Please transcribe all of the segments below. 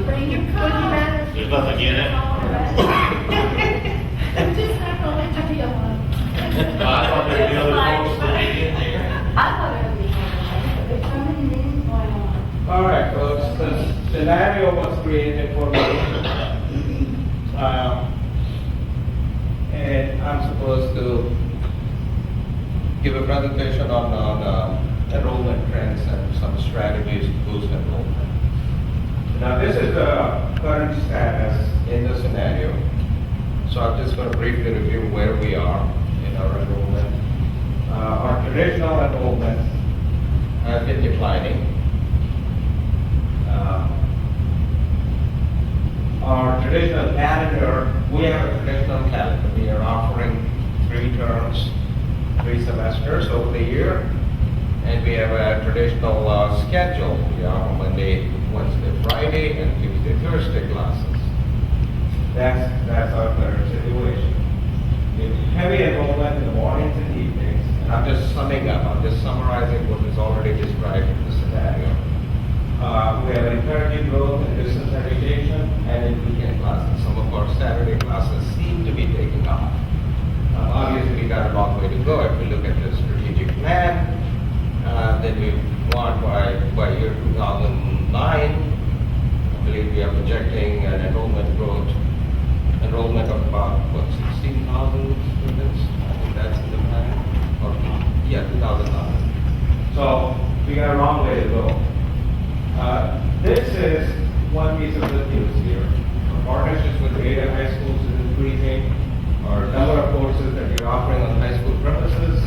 Bring your car. You're about to get it? I'm just not going to be alone. I thought there were the other folks that they get there. I thought it would be fun, but there's so many things going on. All right, folks, the scenario was created for me. And I'm supposed to give a presentation on enrollment trends and some strategies to boost enrollment. Now, this is the current status in the scenario. So I'm just going to briefly review where we are in our enrollment. Our traditional enrollment has been declining. Our traditional calendar, we have a traditional calendar. We are offering 3 terms, 3 semesters over the year. And we have a traditional schedule. We offer Monday, Wednesday, Friday, and Tuesday, Thursday classes. That's our current situation. With heavy enrollment in the mornings and evenings. And I'm just summing up, I'm just summarizing what is already described in the scenario. We have encouraging growth in distance education and in weekend classes. Some of our Saturday classes seem to be taking off. Obviously, we got a long way to go. If we look at the strategic plan, then we want by year 2009, I believe we are projecting an enrollment of about, what, 16,000 students? I think that's in the plan. Or, yeah, 2009. So we got a long way to go. This is one piece of good news here. Our partnerships with the area high schools is increasing. Our number of courses that we're offering on high school premises,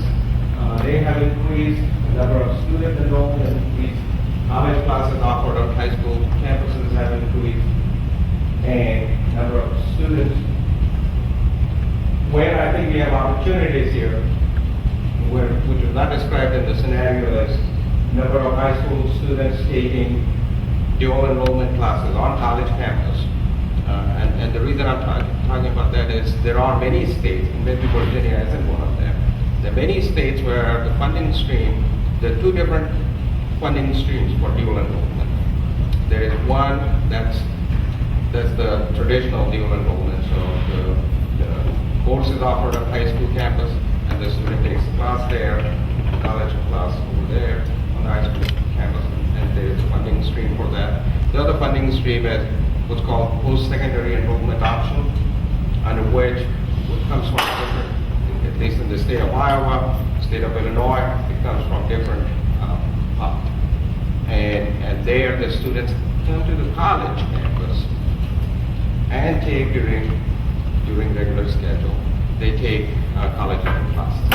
they have increased. The number of student enrollment has increased. College classes offered on high school campuses have increased. And number of students. Where I think we have opportunities here, which is not described in the scenario, is number of high school students taking dual enrollment classes on college campus. And the reason I'm talking about that is there are many states, and maybe Virginia isn't one of them. There are many states where the funding stream, there are 2 different funding streams for dual enrollment. There is one that's the traditional dual enrollment. So the course is offered on high school campus, and the student takes a class there, college class over there on the high school campus, and there is a funding stream for that. The other funding stream is what's called post-secondary enrollment option, under which comes from different, at least in the state of Iowa, state of Illinois, it comes from different and there the students come to the college campus and take during regular schedule, they take college level classes,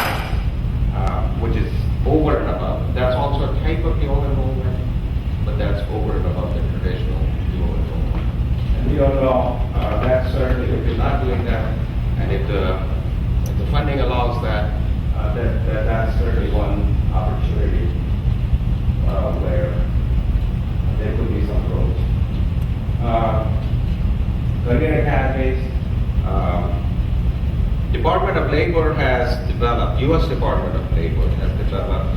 which is over and above. That's also a type of dual enrollment, but that's over and above the traditional dual enrollment. And we don't know, that certainly, if we're not doing that, and if the funding allows that, that's certainly one opportunity where there could be some growth. Career academies. Department of Labor has developed, U.S. Department of Labor has developed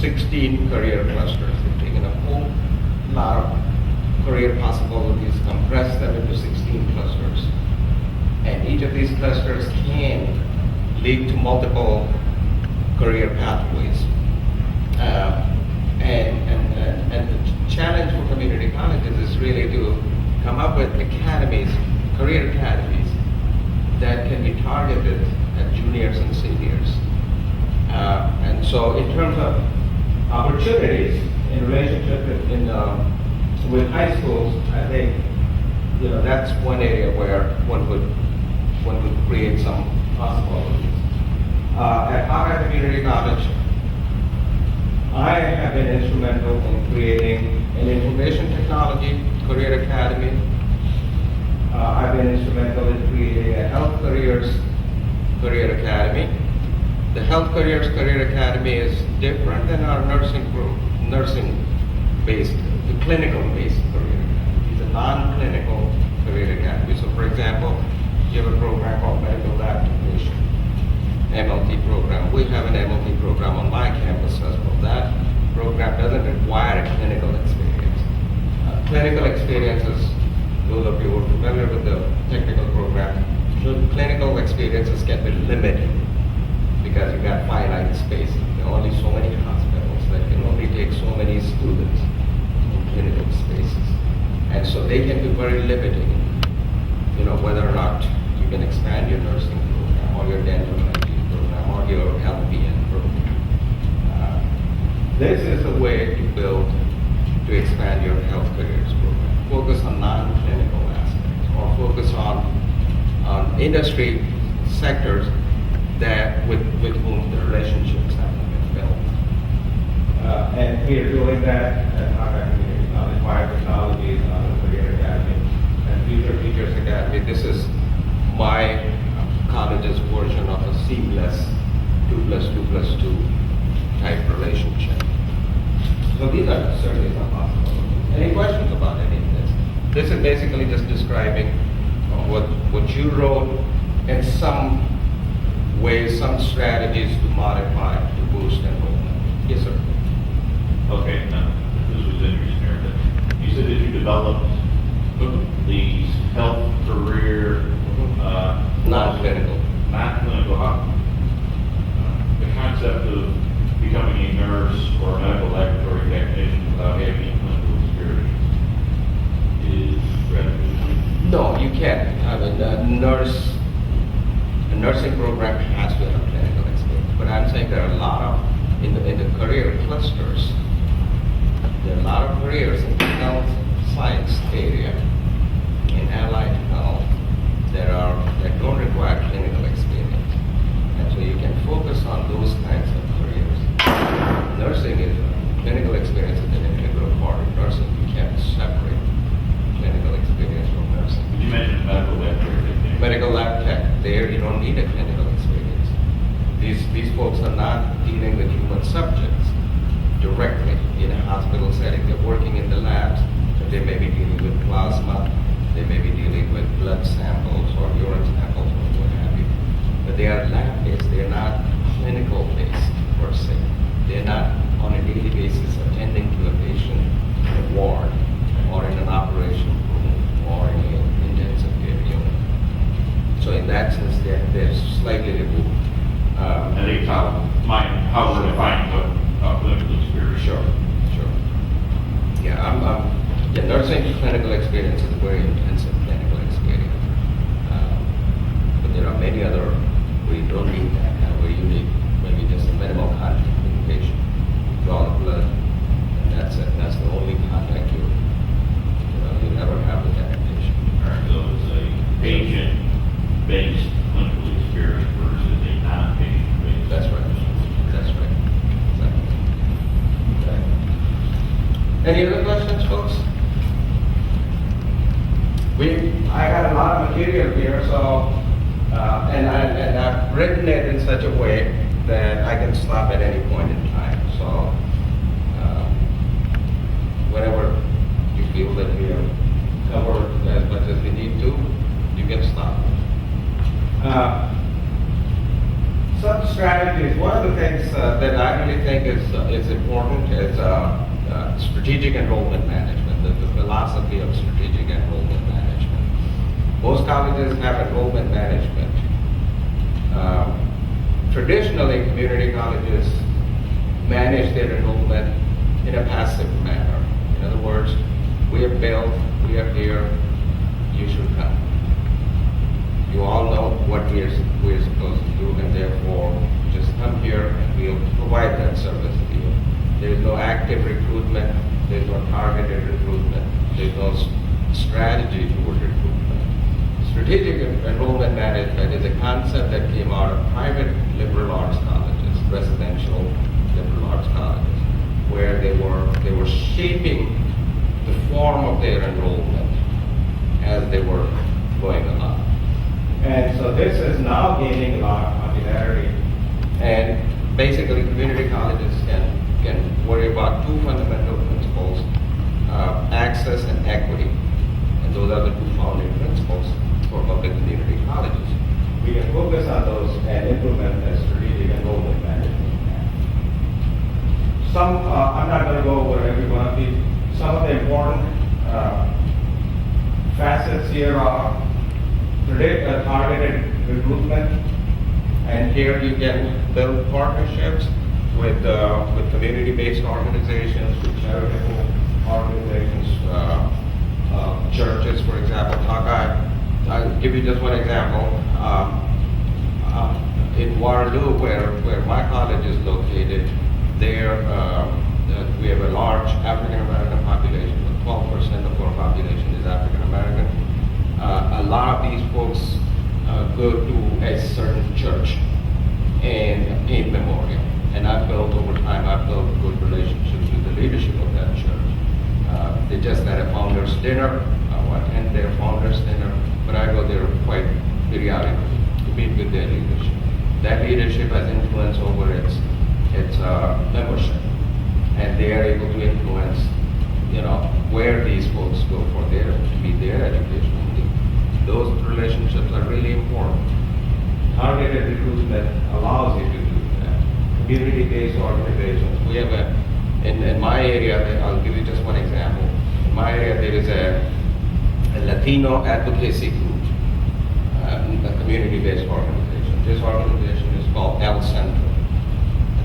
16 career clusters. They've taken a whole lot of career possibilities, compressed them into 16 clusters. And each of these clusters can lead to multiple career pathways. And the challenge for community colleges is really to come up with academies, career academies, that can be targeted at juniors and seniors. And so in terms of opportunities in relationship with high schools, I think that's one area where one could create some possibilities. At Hawkeye Community College, I have been instrumental in creating an information technology career academy. I've been instrumental in creating a health careers career academy. The health careers career academy is different than our nursing-based, the clinical-based career academy. It's a non-clinical career academy. So, for example, you have a program called Medical Lab Technician, MLT program. We have an MLT program on my campus as well. That program experiences can be limited because you got finite space. There are only so many hospitals that can only take so many students in clinical spaces. And so they can be very limiting, whether or not you can expand your nursing program or your dental hygiene program or your LPN program. This is a way to expand your health careers program. Focus on non-clinical aspects or focus on industry sectors that with whom the relationships have been built. And we are doing that at our Community College, Biotechnologies, Career Academy, and Future Teachers Academy. This is my college's version of a seamless 2+2+2 type relationship. So these are certainly some possibilities. Any questions about any of this? This is basically just describing what you wrote in some ways, some strategies to modify, to boost enrollment. Yes, sir. Okay, now, this was interesting there, but you said that you developed these health career, Non-clinical. non-clinical, the concept of becoming a nurse or a medical laboratory technician without having any clinical experience is relatively. No, you can't. I mean, a nursing program has to have clinical experience. But I'm saying there are a lot of, in the career clusters, there are a lot of careers in the health science area, in allied health, that don't require clinical experience. And so you can focus on those kinds of careers. Nursing is, clinical experience is an integral part of nursing. You can't separate clinical experience from nursing. But you mentioned medical laboratory technician. Medical lab tech, there you don't need a clinical experience. These folks are not dealing with human subjects directly in a hospital setting. They're working in the labs, so they may be dealing with plasma, they may be dealing with blood samples or urine samples or what have you. But they are lab-based, they are not clinical-based per se. They're not on a daily basis attending to a patient in a ward or in an operation room or in an intensive care unit. So in that sense, they're slightly removed. I think it's how we're defining what clinical experience. Sure. Yeah, yeah, nursing clinical experience is a very intensive clinical experience. But there are many other where you don't need that, where you need maybe just a minimal contact with the patient, draw the blood, and that's it. That's the only contact you never have with that patient. All right, so it's a patient-based clinical experience versus a non-patient-based. That's right. Exactly. Any other questions, folks? I got a lot of material here, so and I've written it in such a way that I can stop at any point in time. So whenever you feel that we have covered as much as we need to, you can stop. Some strategies. One of the things that I really think is important is strategic enrollment management, the philosophy of strategic enrollment management. Most colleges have enrollment management. Traditionally, community colleges manage their enrollment in a passive manner. In other words, we have built, we are here, you should come. You all know what we're supposed to do, and therefore just come here and we'll provide that service to you. There's no active recruitment, there's no targeted recruitment, there's no strategy toward recruitment. Strategic enrollment management is a concept that came out of private liberal arts colleges, residential liberal arts colleges, where they were shaping the form of their enrollment as they were going along. And so this is now gaining a lot of popularity. And basically community colleges can worry about two fundamental principles, access and equity. And those are the two founding principles for public community colleges. We can focus on those and implement a strategic enrollment management. I'm not going to go over every one of these. Some of the important facets here are targeted recruitment, and here you can build partnerships with community-based organizations, with charitable organizations, churches, for example. I'll give you just one example. In Waterloo, where my college is located, there we have a large African American population. 12% of our population is African American. A lot of these folks go to a certain church in Memorial, and over time, I've built good relationships with the leadership of that church. They just had a founders dinner. I attend their founders dinner, but I go there quite periodically to meet with their leadership. That leadership has influence over its membership, and they are able to influence, where these folks go to meet their educational needs. Those relationships are really important. Targeted recruitment allows you to do that. Community-based organizations. We have in my area, I'll give you just one example. In my area, there is a Latino advocacy group, a community-based organization. This organization is called El Centro.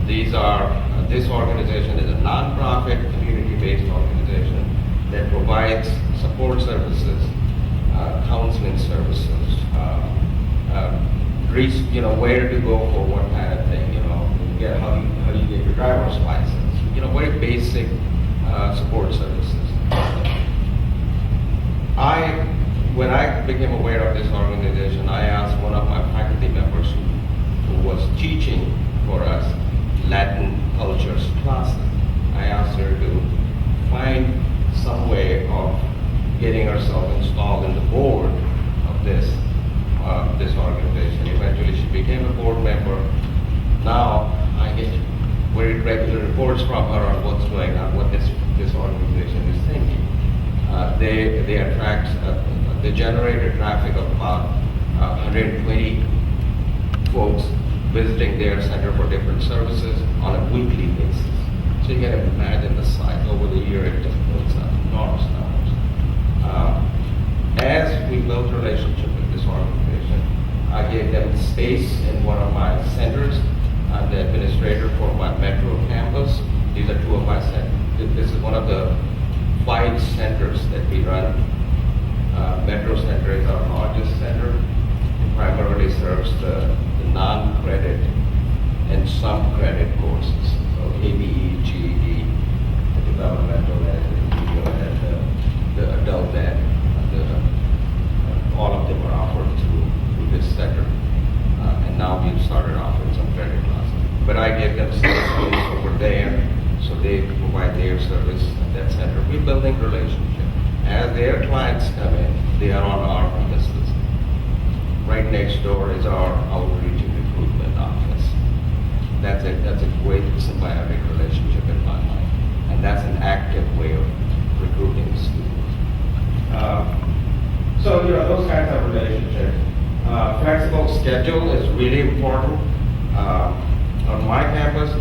This organization is a non-profit, community-based organization that provides support services, counseling services, where to go for what kind of thing, how do you get your driver's license, very basic support services. When I became aware of this organization, I asked one of my faculty members who was teaching for us Latin cultures classes. I asked her to find some way of getting herself installed in the board of this organization. Eventually, she became a board member. Now I get very regular reports from her on what's going on, what this organization is thinking. They generate a traffic of about 120 folks visiting their center for different services on a weekly basis. So you can imagine the size. Over the year, it just builds up enormous numbers. As we built a relationship with this organization, I gave them space in one of my centers. I'm the administrator for my Metro campus. These are two of my centers. This is one of the 5 centers that we run. Metro Center is our largest center. It primarily serves the non-credit and some credit courses. So ABE, GED, the developmental ed, the video ed, the adult ed, all of them are offered through this center. And now we've started offering some credit classes. But I give them some space over there so they provide their service at that center. We're building relationships. As their clients come in, they are on our premises. Right next door is our outreach and recruitment office. That's a great symbiotic relationship in my mind. And that's an active way of recruiting students. Those kinds of relationships. Flexible schedule is really important. On my campus,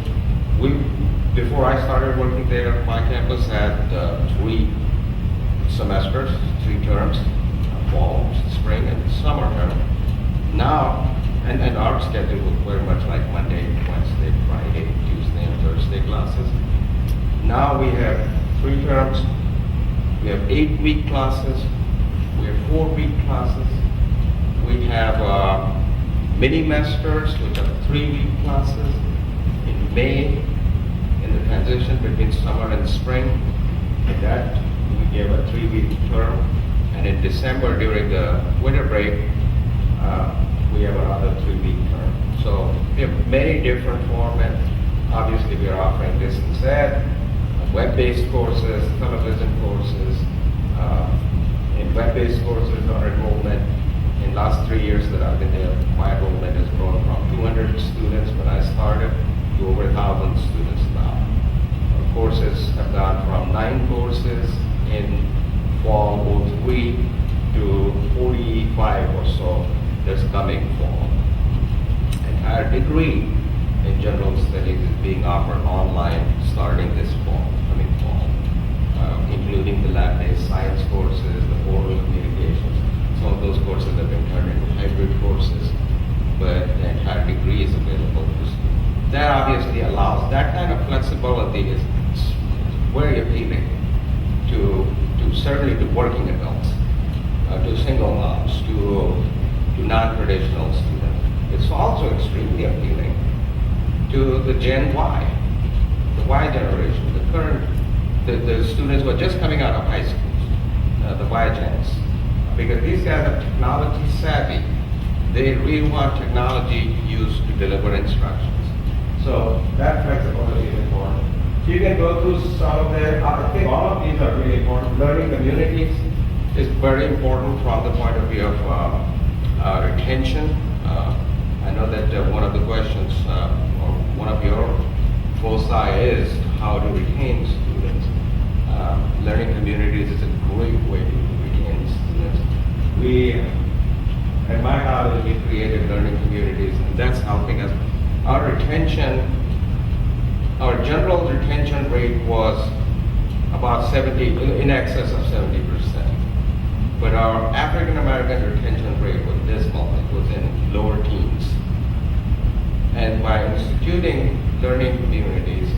before I started working there, my campus had 3 semesters, 3 terms, fall, spring, and summer term. Now, and our schedule was very much like Monday, Wednesday, Friday, Tuesday, and Thursday classes. Now we have 3 terms, we have 8-week classes, we have 4-week classes, we have mini-mesters, which are 3-week classes. In May, in the transition between summer and spring, in that we give a 3-week term. And in December, during the winter break, we have another 3-week term. So we have many different formats. Obviously, we are offering distance ed, web-based courses, television courses. In web-based courses on enrollment, in the last 3 years that I've been there, my enrollment has grown from 200 students when I started to over 1,000 students now. Our courses have gone from 9 courses in fall 03 to 45 or so this coming fall. Entire degree in general studies is being offered online starting this coming fall, including the lab-based science courses, the oral communications. Some of those courses have been turned into very appealing to certainly to working adults, to single moms, to non-traditional students. It's also extremely appealing to the Gen Y, the Y generation, the current, the students who are just coming out of high schools, the Y gens, because these guys are technology savvy. They really want technology used to deliver instructions. So that flexibility is important. You can go through some of them. I think all of these are really important. Learning communities is very important from the point of view of retention. I know that one of the questions, or one of your foci is how to retain students. Learning communities is a great way to retain students. We, at my college, we created learning communities, and that's helping us. Our retention, our general retention rate was about 70, in excess of 70%. But our African American retention rate was dismal. It was in lower teens. And by instituting learning communities,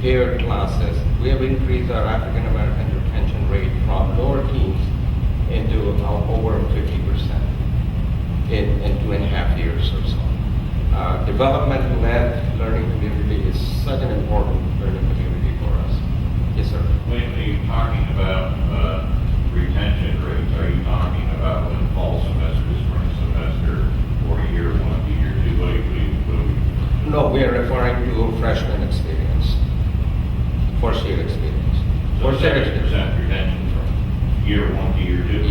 paired classes, we have increased our African American retention rate from lower teens into over 50% in 2.5 years or so. Development-led learning community is such an important learning community for us. Yes, sir. When you're talking about retention rates, are you talking about when fall semester, spring semester, or year one to year two? What do you? No, we are referring to freshman experience, first year experience. So First year experience. 70% retention from year one to year two?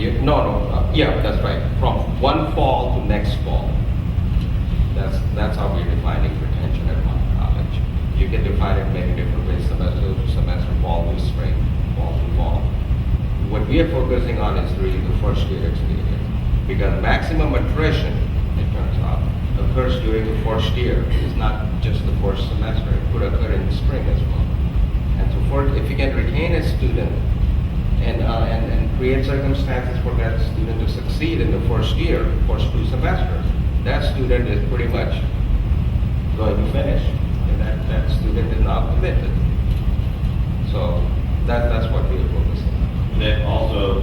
Yeah, that's right. From one fall to next fall. That's how we're defining retention at my college. You can define it many different ways: semester to semester, fall to spring, fall to fall. What we are focusing on is really the first year experience, because maximum attrition, it turns out, occurs during the first year. It's not just the first semester; it could occur in the spring as well. And so, if you can retain a student and create circumstances for that student to succeed in the first year, first 2 semesters, that student is pretty much going to finish, and that student is now committed. So that's what we are focusing on. That also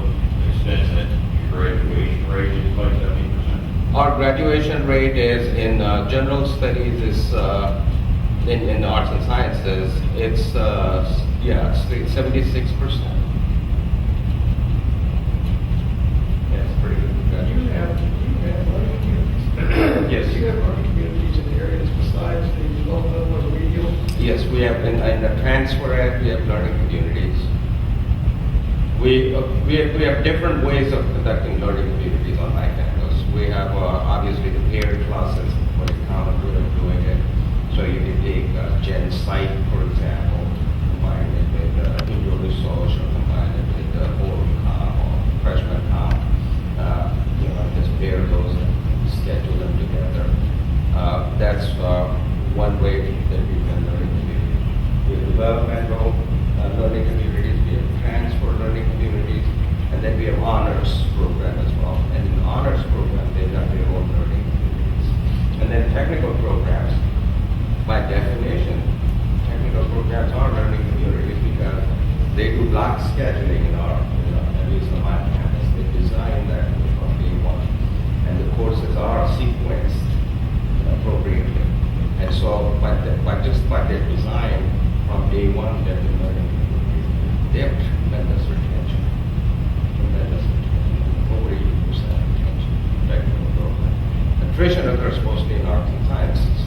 extends that your graduation rate is like 70%? Our graduation rate is in general studies is in arts and sciences, it's 76%. Yes, pretty good. You have learning communities. Yes. You have learning communities in areas besides the developmental or remedial. Yes, we have in the transfer ed, we have learning communities. We have different ways of conducting learning communities on my campus. We have obviously the paired classes, what is common way of doing it. So you can take Gen Psych, for example, combine it with Intro to Social, combine it with Oral Com or Freshman Com. Just pair those and schedule them together. That's one way that we can learning communities. We have developmental learning communities, we have transfer learning communities, and then we have honors program as well. And in the honors program, they've got their own learning communities. And then technical programs, by definition, technical programs are learning communities because they do block scheduling in our, at least on my campus. They design that from day one. And the courses are sequenced appropriately. And so, by their design, from day one, they've been learning communities. They have tremendous retention. Over 80% retention, technical program. Attrition occurs mostly in arts and sciences.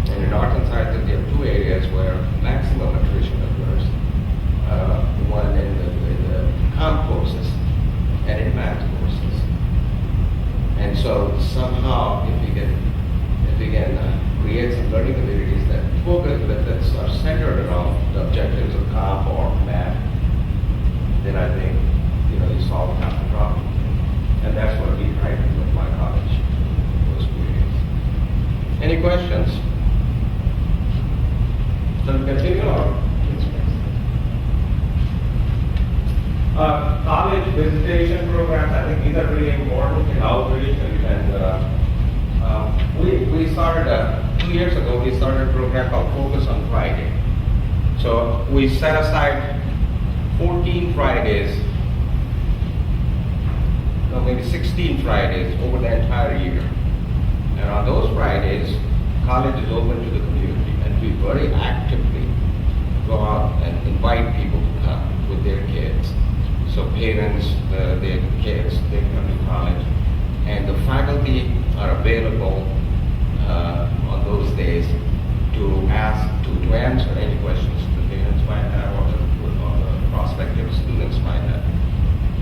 And in arts and sciences, there are 2 areas where maximum attrition occurs. One in the comp courses and in math courses. And so somehow, if we can create some learning communities that focus, that are centered around the objectives of comp or math, then I think you solve half the problem. And that's what we try to do at my college. Those periods. Any questions? Shall we continue or? College visitation programs, I think these are really important in outreach and we started 2 years ago, we started a program called Focus on Friday. So we set aside 14 Fridays, no, maybe 16 Fridays over the entire year. And on those Fridays, college is open to the community, and we very actively go out and invite people to come with their kids. So parents, their kids, they come to college, and the faculty are available on those days to answer any questions the parents might have or the prospective students might have.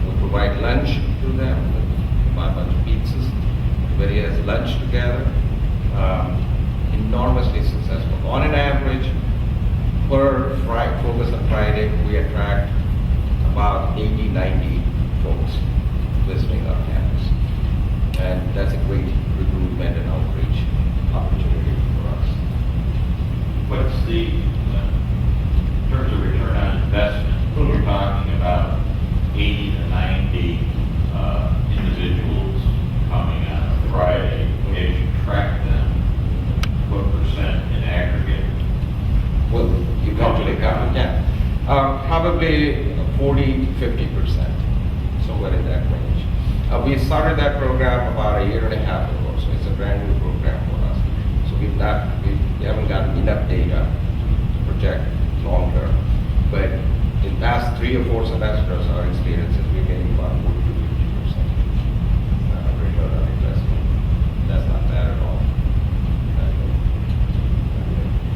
We provide lunch to them, we buy a bunch of pizzas, everybody has lunch together. Enormously successful. On an average, per Focus on Friday, we attract about 80, 90 folks visiting our campus. And that's a great recruitment and outreach opportunity for us. What's the, in terms of return on investment, we're talking about 80 to 90 individuals coming on a Friday. As you track them, what percent in aggregate? Well, you calculate, yeah. Probably 40 to 50%, somewhere in that range. We started that program about a year and a half ago, so it's a brand new program for us. So we haven't gotten enough data to project long term. But in past 3 or 4 semesters, our experience is we're getting about 40 to 50% return on investment. That's not bad at all.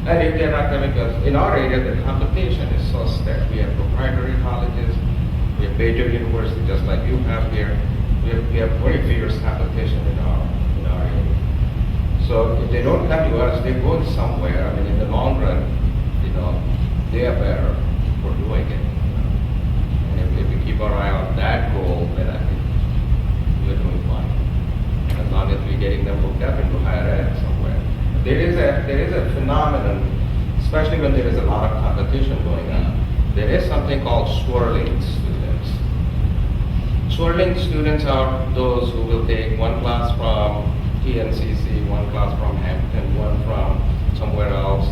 And if they're not coming to us, in our area, the competition is so stiff. We have proprietary colleges, we have major universities just like you have here. We have very fierce competition in our area. So if they don't come to us, they're going somewhere. I mean, in the long run, they are better for doing it. And if we keep our eye on that goal, then I think we're doing fine. As long as we're getting them hooked up into higher ed somewhere. There is a phenomenon, especially when there is a lot of competition going on. There is something called swirling students. Swirling students are those who will take one class from TNCC, one class from Hampton, one from somewhere else,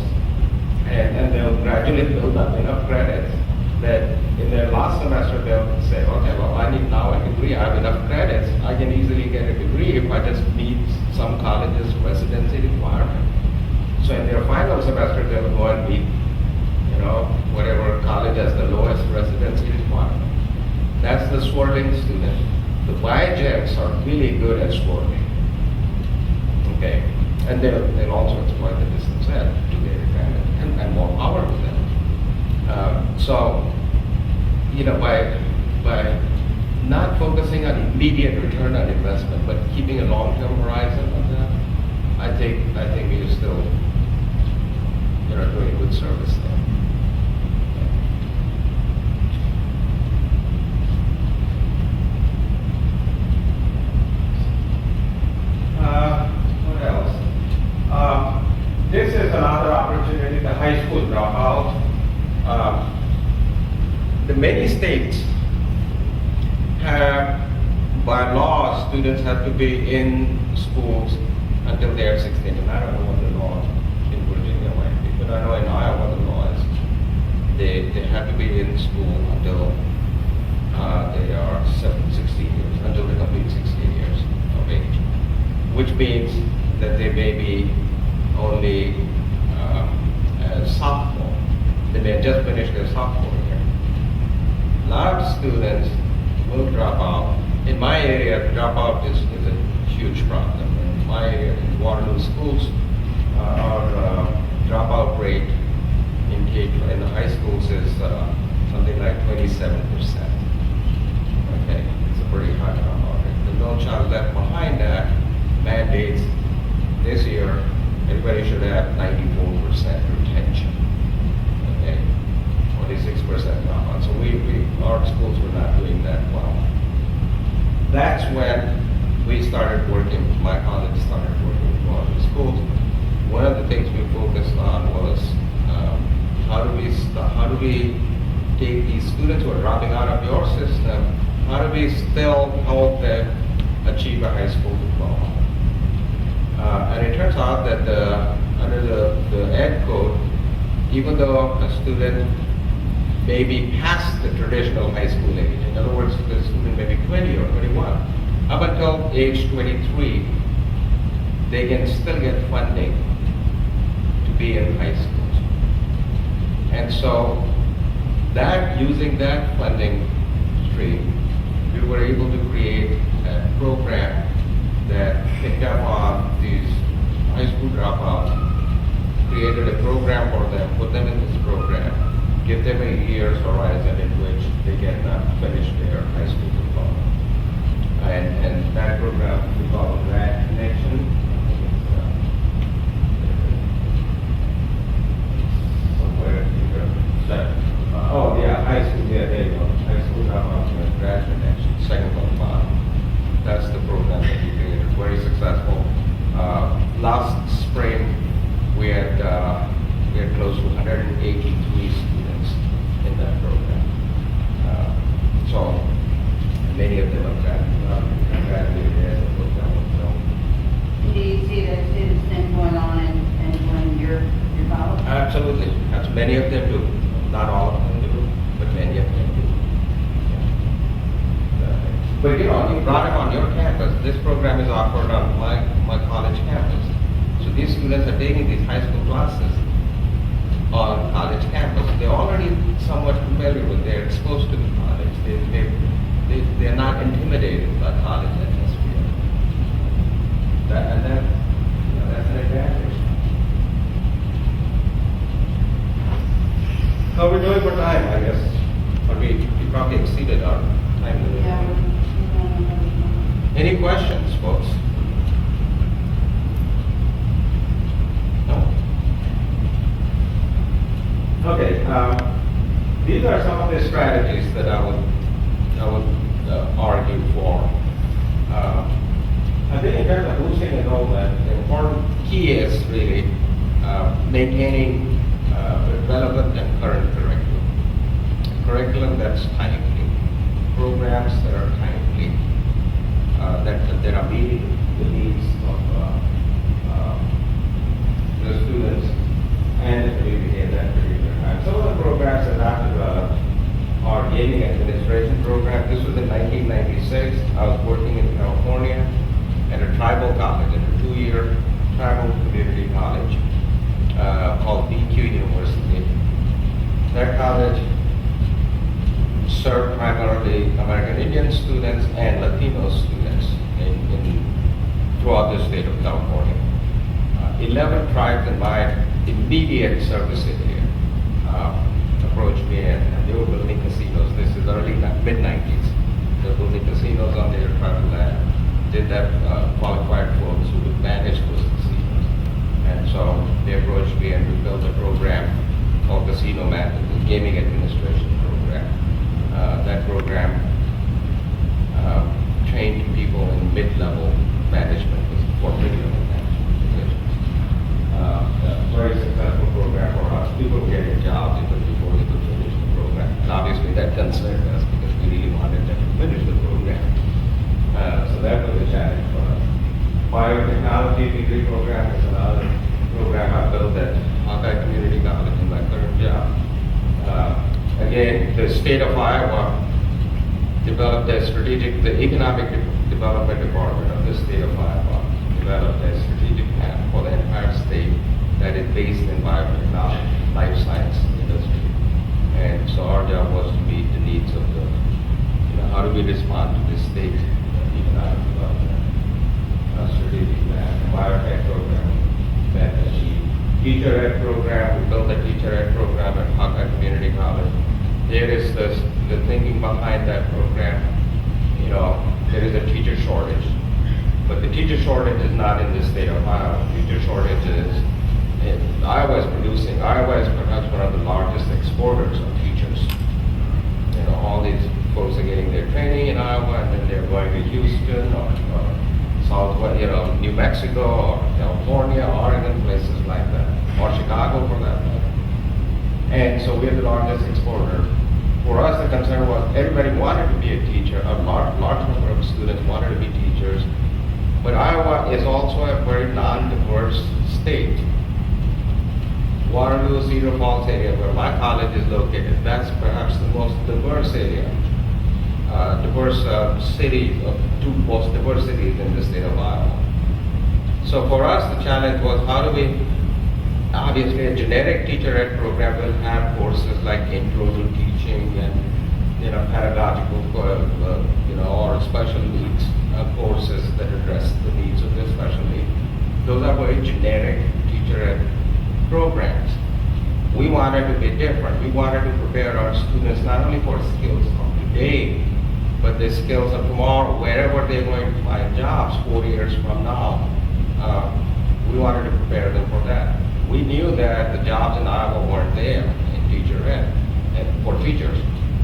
and they'll gradually build up enough credits that in their last semester they'll say, okay, well, I need now a degree, I have enough credits, I can easily get a degree if I just meet some college's residency requirement. So in their final semester they'll go and meet, whatever college has the lowest residency requirement. That's the swirling student. The bigems are really good at swirling. Okay, and they'll also exploit the distance ed to their advantage, and more power to them. By not focusing on immediate return on investment, but keeping a long-term horizon on that, I think we are still, doing good service there. What else? This is another opportunity, the high school dropout. The many states have, by law, students have to be in schools until they are 16. And I don't know what the law in Virginia might be, but I know in Iowa the law is they have to be in school until they are 16 years, until they complete 16 years of age, which means that they may be only a sophomore. They may have just finished their sophomore year. A lot of students will drop out. In my area, dropout is a huge problem. In my area, in Waterloo schools, our dropout rate in the high schools is something like 27%. Okay, it's a pretty high dropout rate. The No Child Left Behind Act mandates this year everybody should have 94% retention. Okay, 46% dropout. So our schools were not doing that well. That's when we started working, my college started working with all the schools. One of the things we focused on was how do we take these students who are dropping out of your system, how do we still help them achieve a high school diploma? And it turns out that under the Ed code, even though a student may be past the traditional high school age, in other words, the student may be 20 or 21, up until age 23, they can still get funding to be in high schools. And so using that funding stream, we were able to create a program that picked up on these high school dropouts, created a program for them, put them in this program, give them a year's horizon in which they can finish their high school diploma. And that program we call Grad Connection. Somewhere here. Oh yeah, high school, yeah, there you go. High school dropouts and Grad Connection, second one bottom. That's the program that we created, very successful. Last spring, we had close to 183 students in that program. So many of them have graduated as a program. Do you see that students then going on and doing your college? Absolutely. Many of them do. Not all of them do, but many of them do. But you know, you brought it on your campus. This program is offered on my college campus. So these students are taking these high school classes on college campus. They're already somewhat familiar with, they're exposed to the college. They're not intimidated by college atmosphere. That's an advantage. How we're doing for time, I guess. But we probably exceeded our time limit. Yeah. Any questions, folks? No? Okay, these are some of the strategies that I would argue for. I think in terms of boosting enrollment, the important key is really maintaining relevant and current curriculum. Curriculum that's timely, programs that are timely, that are meeting the needs of the students and the community at that particular time. Some of the programs that I've developed are gaming administration program. This was in 1996. I was working in California at a tribal college, at a 2-year tribal community college called BQ University. That college served primarily American Indian students and Latino students throughout the state of California. 11 tribes in my immediate service area approached me and they were building casinos. This is mid-90s. They were building casinos on their tribal land. Did that qualified folks who would manage those casinos. And so they approached me and we built a program called Casino Management, Gaming Administration Program. That program trained people in mid-level management for mid-level management positions. Very successful program for us. People were getting jobs even before they could finish the program. And obviously that concerned us because we really wanted them to finish the program. So that was a challenge for us. Biotechnology degree program is another program I built at Hawkeye Community College in my current job. Again, the state of Iowa developed the Economic Development Department of the state of Iowa developed a strategic plan for the entire state that is based in biotechnology, life science industry. And so our job was to meet the needs of how do we respond to this state economic development strategic plan, biotech program, that teacher ed program. We built a teacher ed program at Hawkeye Community College. Here is the thinking behind that program. There is a teacher shortage, but the teacher shortage is not in the state of Iowa. Teacher shortage is Iowa is perhaps one of the largest exporters of teachers. All these folks are getting their training in Iowa, and then they're going to Houston or Southwest, New Mexico or California, Oregon, places like that, or Chicago for that matter. And so we're the largest exporter. For us, the concern was everybody wanted to be a teacher. A large number of students wanted to be teachers. But Iowa is also a very non-diverse state. Waterloo, Cedar Falls area where my college is located, that's perhaps the most diverse area. Two most diverse cities in the state of Iowa. So for us, the challenge was how do we, obviously a generic teacher-ed program will have courses like intro to teaching and, pedagogical, or special needs courses that address the needs of the special needs. Those are very generic teacher-ed programs. We wanted to be different. We wanted to prepare our students not only for skills of today, but the skills of tomorrow, wherever they're going to find jobs 4 years from now. We wanted to prepare them for that. We knew that the jobs in Iowa weren't there in teacher ed, and for teachers,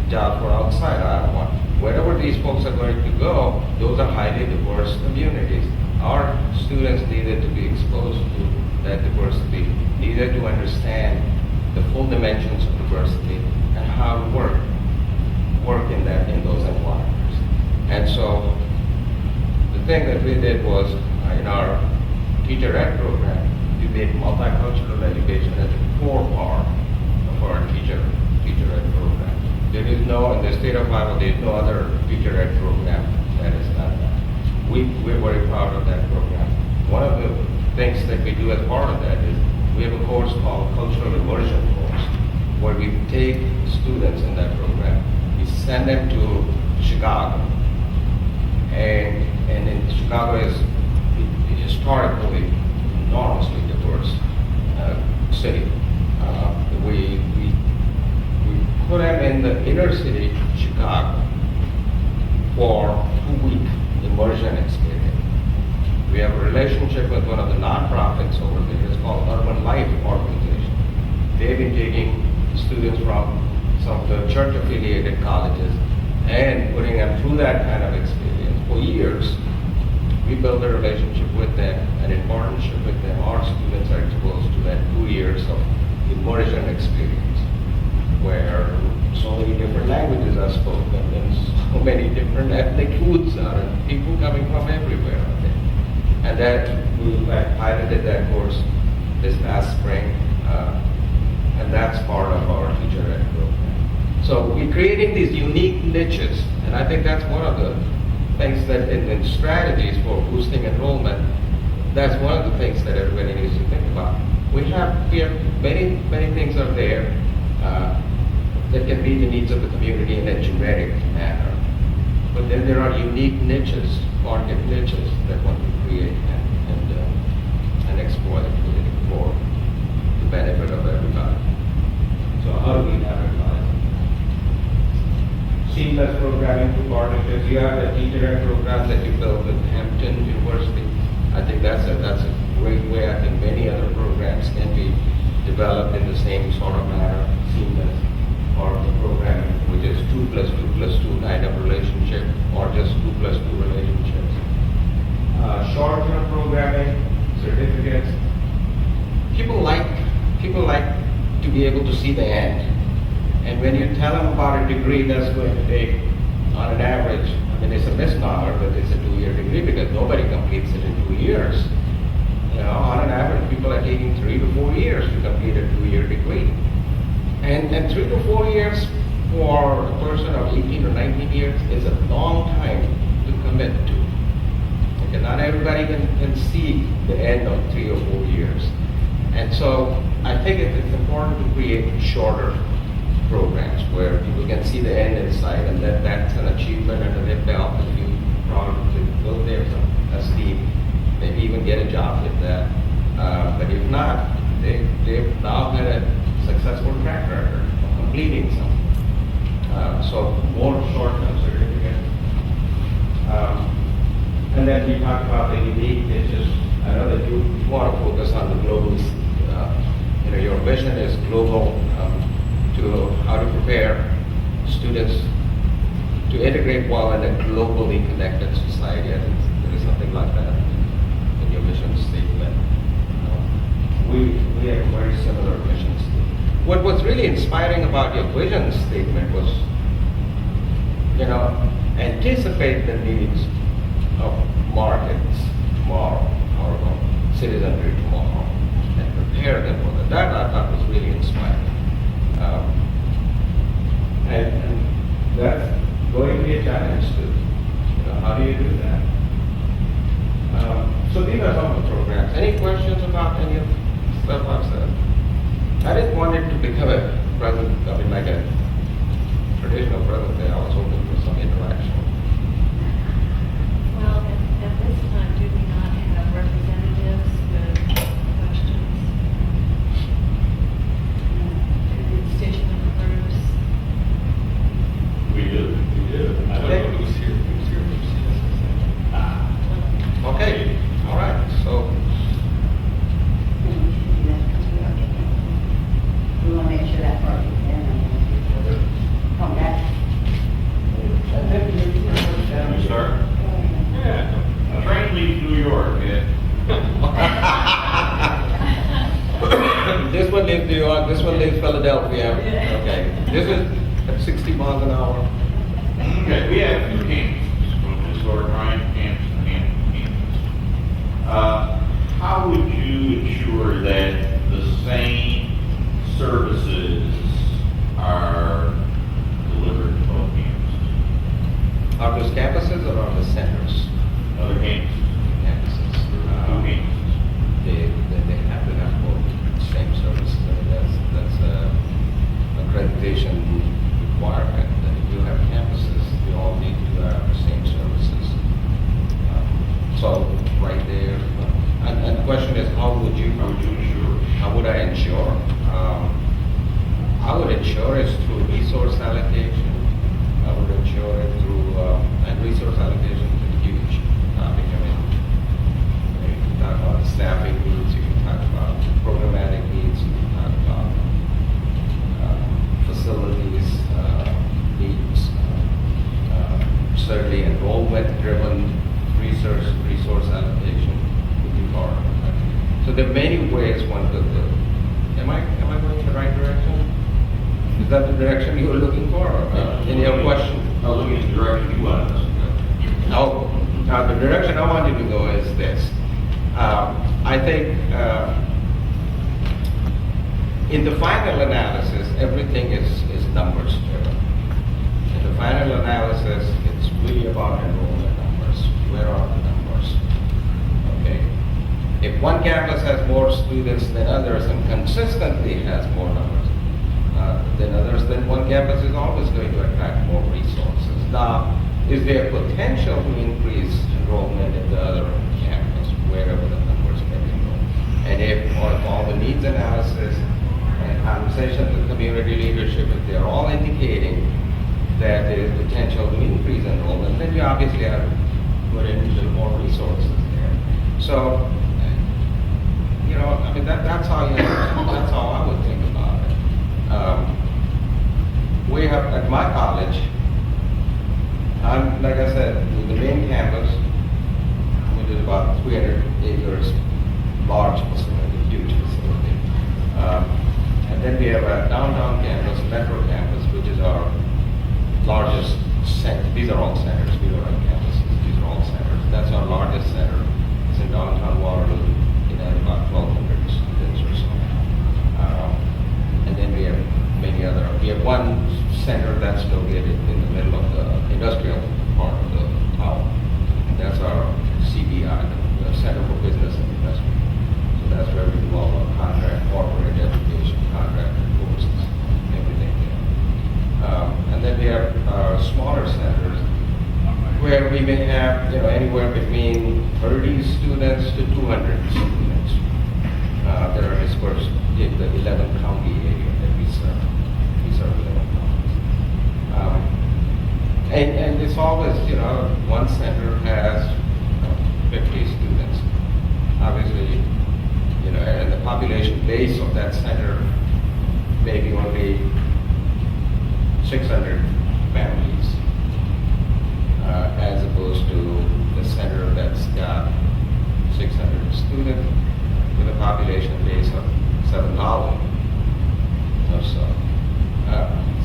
jobs were outside Iowa. Wherever these folks are going to go, those are highly diverse communities. Our students needed to be exposed to that diversity, needed to understand the full dimensions of diversity and how to work in those environments. And so the thing that we did was in our teacher ed program, we made multicultural education as a core part of our teacher ed program. There is no, in the state of Iowa, there is no other teacher ed program that has done that. We're very proud of that program. One of the things that we do as part of that is we have a course called Cultural Immersion Course, where we take students in that program, we send them to Chicago, and in Chicago is historically enormously diverse city. We put them in the inner city, Chicago, for 2-week immersion experience. We have a relationship with one of the nonprofits over there. It's called Urban Life Organization. They've been taking students from some of the church-affiliated colleges and putting them through that kind of experience for years. We build a relationship with them, and in partnership with them, our students are exposed to that 2 years of immersion experience, where so many different languages are spoken and so many different ethnic foods are, and people coming from everywhere are there. And that we piloted that course this past spring, and that's part of our teacher ed program. So we're creating these unique niches, and I think that's one of the things that in strategies for boosting enrollment, that's one of the things that everybody needs to think about. We have many things are there that can meet the needs of the community in a generic manner. But then there are unique niches, market niches that one can create and exploit for the benefit of everybody. So how do we advertise? Seamless programming through partnerships. You have the teacher ed program that you built with Hampton University. I think that's a great way. I think many other programs can be developed in the same sort of manner, seamless, or the program which is 2+2+2 kind of relationship, or just 2+2 relationships. Short-term programming, certificates. People like to be able to see the end. And when you tell them about a degree that's going to take, on an average, I mean, it's a misnomer that it's a 2-year degree because nobody completes it in 2 years. On an average, people are taking 3 to 4 years to complete a 2-year degree. And 3 to 4 years for a person of 18 or 19 years is a long time to commit to. Okay, not everybody can see the end of 3 or 4 years. And so I think it's important to create shorter programs where people can see the end in sight, and that's an achievement and a belt that you probably build there some esteem, maybe even get a job with that. But if not, they've now had a successful track record of completing some. So more short-term certificates. And then we talked about the unique niches. I know that you want to focus on the global. Your vision is global. To how to prepare students to integrate well in a globally connected society. I think there is something like that in your mission statement. We have a very similar mission statement. What was really inspiring about your vision statement was, anticipate the needs of markets tomorrow, or citizenry tomorrow, and prepare prepare them for that. That I thought was really inspiring. And that's going to be a challenge too. How do you do that? So these are some of the programs. Any questions about any of the stuff I've said? I didn't want it to become a present, like a traditional present day. I was hoping for some interaction. Well, at this time, do we not have representatives with questions? Constituent groups? We do. I don't know who's here from CSSA. Okay, all right, so, We want to make sure that part is in. Come back. Can we start? Yeah. Train leaves New York, this one leaves New York, this one leaves Philadelphia. Okay, this is at 60 miles an hour. Okay, we have two campuses, from historic Ryan campus and Hampton campus. How would you ensure that the same services are delivered to both campuses? Are those campuses or are the centers? Other campuses, Campuses. two campuses. They have to have both same services. I mean, that's accreditation requirement. That if you have campuses, you all need to have the same services. So right there, and the question is, how would you ensure? How would I ensure? I would ensure it through resource allocation. I would ensure it through, and resource allocation is huge. You can talk about staffing needs, you can talk about programmatic needs, you can talk about facilities needs, certainly enrollment-driven resource allocation would be part of it. So there are many ways one could do. Am I going in the right direction? Is that the direction you were looking for, or any other question? I was looking in the direction you wanted us to go. No, now the direction I want you to go is this. I think in the final analysis, everything is numbers driven. In the final analysis, it's really about enrollment numbers. Where are the numbers? Okay. If one campus has more students than others and consistently has more numbers than others, then one campus is always going to attract more resources. Now, is there potential to increase enrollment in the other campus, wherever the numbers may be low? And if on all the needs analysis and conversations with community leadership, if they're all indicating that there is potential to increase enrollment, then you obviously have to put in a little more resources there. So, I mean, that's how I would think about it. We have, at my college, like I said, with the main campus, which is about 300 acres, large facility, huge facility. And then we have a downtown campus, metro campus, which is our largest center. These are all centers, we don't have campuses, these are all centers. That's our largest center. It's in downtown Waterloo. It has about 1,200 students or so. And then we have many other, we have one center that's located in the middle of the industrial part of the town. And that's our CBI, the Center for Business and Investment. So that's where we do all our contract, corporate education, contract courses, everything there. And then we have smaller centers where we may have, anywhere between 30 students to 200 students. That are dispersed in the 11 county area that we serve. We serve 11 counties. And it's always, one center has 50 students. Obviously, and the population base of that center may be only 600 families, as opposed to the center that's got 600 students with a population base of 7,000 or so.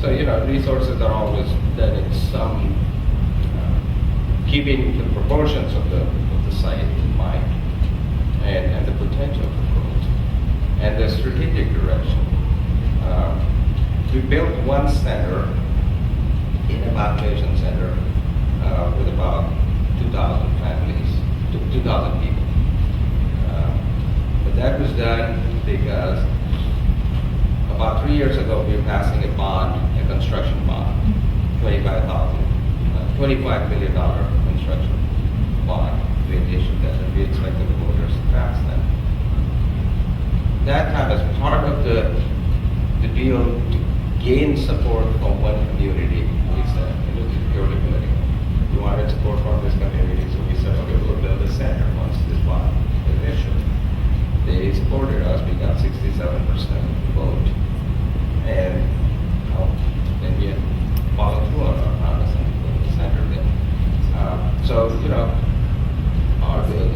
So, resources are always done in some, keeping the proportions of the site in mind and the potential for growth. and the strategic direction. We built one center, in evaluation center, with about 2,000 families, 2,000 people. But that was done because about 3 years ago, we were passing a bond, a construction bond, $25 million construction bond. We issued that, and we expected the voters to pass that. That time, as part of the deal to gain support from one community, we said, it was purely political. We wanted support from this community, so we said, okay, we'll build a center once this bond is issued. They supported us, we got 67% vote. And then we followed through on our promise and built the center there. So,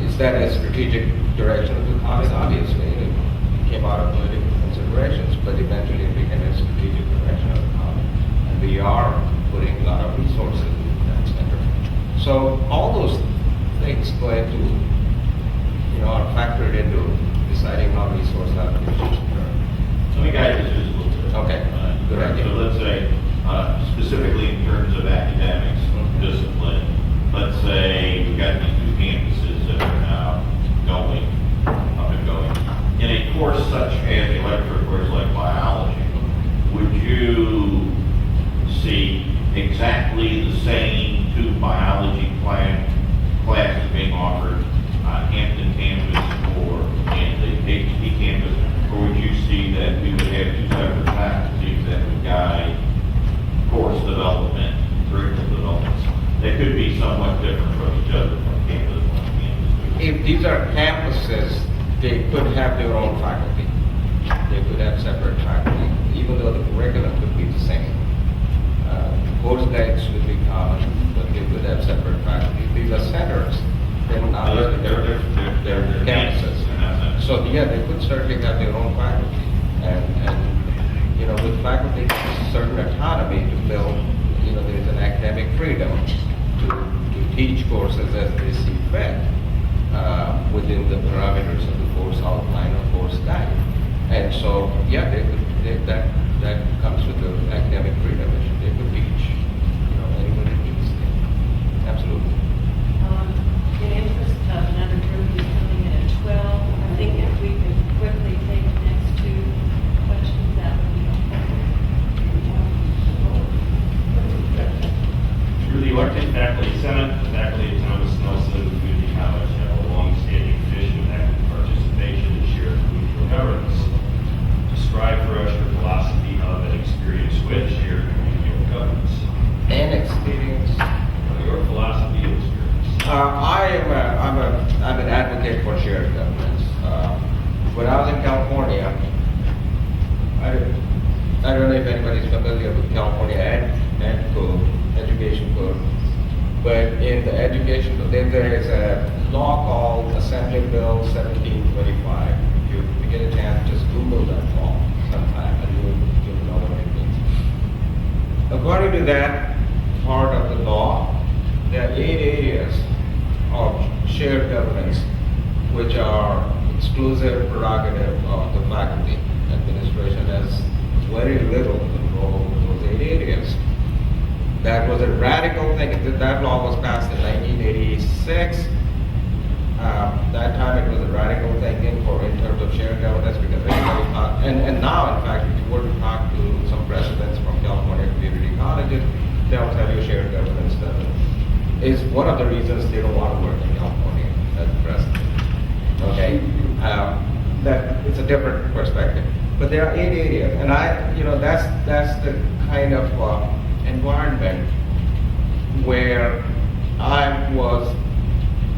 is that a strategic direction of the college? Obviously, it came out of political considerations, but eventually it became a strategic direction of the college. And we are putting a lot of resources in that center. So all those things go into, are factored into deciding how resource allocations occur. Let me guide this just a little bit. Okay, good idea. So let's say, specifically in terms of academics, discipline, let's say we've got these two campuses that are now going, up and going. In a course such as electric course like biology, would you see exactly the same two biology classes being offered on Hampton campus or in the HP campus? Or would you see that we would have two separate faculties that would guide course development, curriculum development? They could be somewhat different from each other from campus to campus. If these are campuses, they could have their own faculty. They could have separate faculty, even though the curriculum could be the same. Course guides would be common, but they could have separate faculty. These are centers. They're not, they're campuses. So yeah, they could certainly have their own faculty. And with faculty, certain autonomy to build, there's an academic freedom to teach courses as they see fit within the parameters of the course outline or course guide. And so, yeah, that comes with the academic freedom issue. They could teach, anybody needs to. Absolutely. In interest of another group who's coming in at 12, I think if we could quickly take the next two questions, that would be helpful. Through the Elected Faculty Senate, the faculty of Thomas Nelson Community College have a long-standing tradition of active participation in shared collegial governance. Describe for us your philosophy of and experience with shared collegial governance. And experience. Your philosophy and experience. I'm an advocate for shared governance. When I was in California, I don't know if anybody's familiar with California Ed Code, Education Code, but in the education code, there is a law called Assembly Bill 1725. If you get a chance, just Google that law sometime and you'll know what it means. According to that part of the law, there are 8 areas of shared governance which are exclusive prerogative of the faculty. Administration has very little control over those 8 areas. That was a radical thing. That law was passed in 1986. That time it was a radical thinking in terms of shared governance because everybody thought, and now in fact, if you were to talk to some presidents from California community colleges, they'll tell you shared governance is one of the reasons they don't want to work in California as president. Okay, that it's a different perspective. But there are 8 areas, and that's the kind of environment where I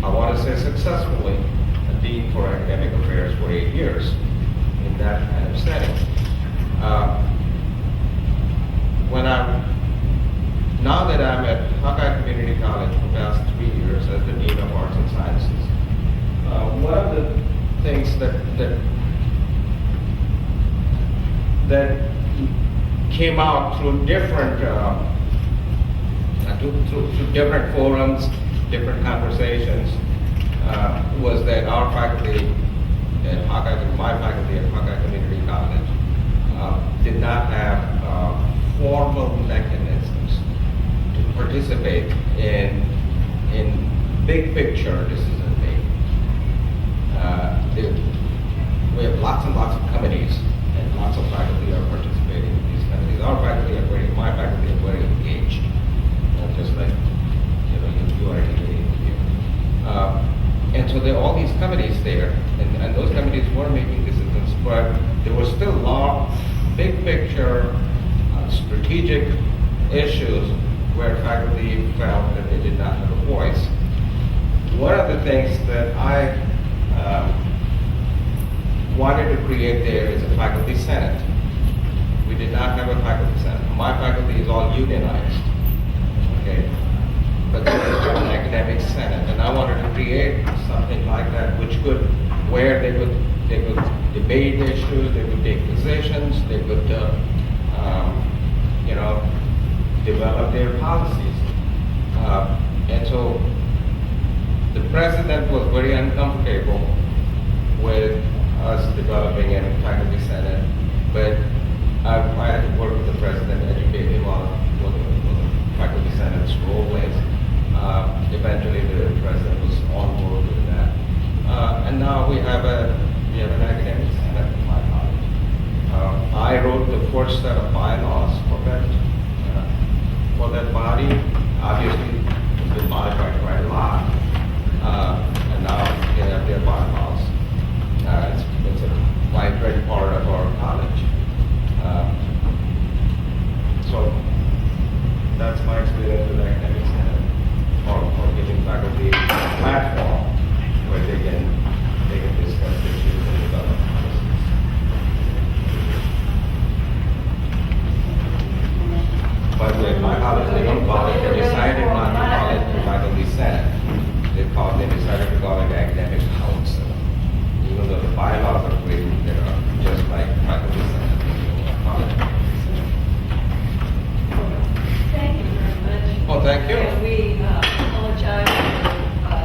want to say successfully, a dean for academic affairs for 8 years in that kind of setting. Now that I'm at Hawkeye Community College for the past 3 years as the Dean of Arts and Sciences, one of the things that came out through different forums, different conversations, was that our faculty at Hawkeye, my faculty at Hawkeye Community College, did not have formal mechanisms to participate in big picture decision making. We have lots and lots of committees, and lots of faculty are participating in these committees. Our faculty are my faculty are very engaged, just like you are engaging here. And so there are all these committees there, and those committees were making decisions, but there was still big picture, strategic issues where faculty felt that they did not have a voice. One of the things that I wanted to create there is a faculty senate. We did not have a faculty senate. My faculty is all unionized, okay? But there is an academic senate, and I wanted to create something like that, where they could debate issues, they could take positions, they could, develop their policies. And so the president was very uncomfortable with us developing a faculty senate, but I had to work with the president, educate him on what the faculty senate's role is. Eventually, the president was on board with that, and now we have an academic senate in my college. I wrote the first set of bylaws for that body. Obviously, it's been modified quite a lot, and now they have their bylaws. It's a vibrant part of our college. So that's my experience with academic senate, or giving faculty a platform where they can discuss issues and develop policies. But with my college, they don't call it, they decided not to call it the faculty senate. They decided to call it academic council. Even though the bylaws are written, they are just like faculty senate. Thank you very much. Well, thank you. And we apologize for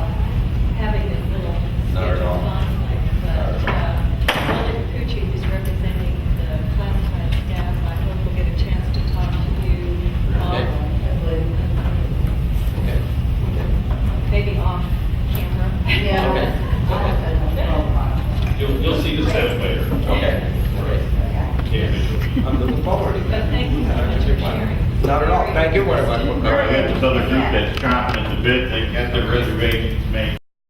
having this little Not at schedule all. conflict, but Molly Kikuchi is representing the classified staff. I hope we'll get a chance to talk to you. Okay. Maybe off camera. Yeah. Okay. You'll see the Senate later. Okay. Yeah. I'm looking forward to But that. thank you so much for sharing. Not at all. Thank you very much for We coming. have this other group that's chomping at the bit, they've got their reservation.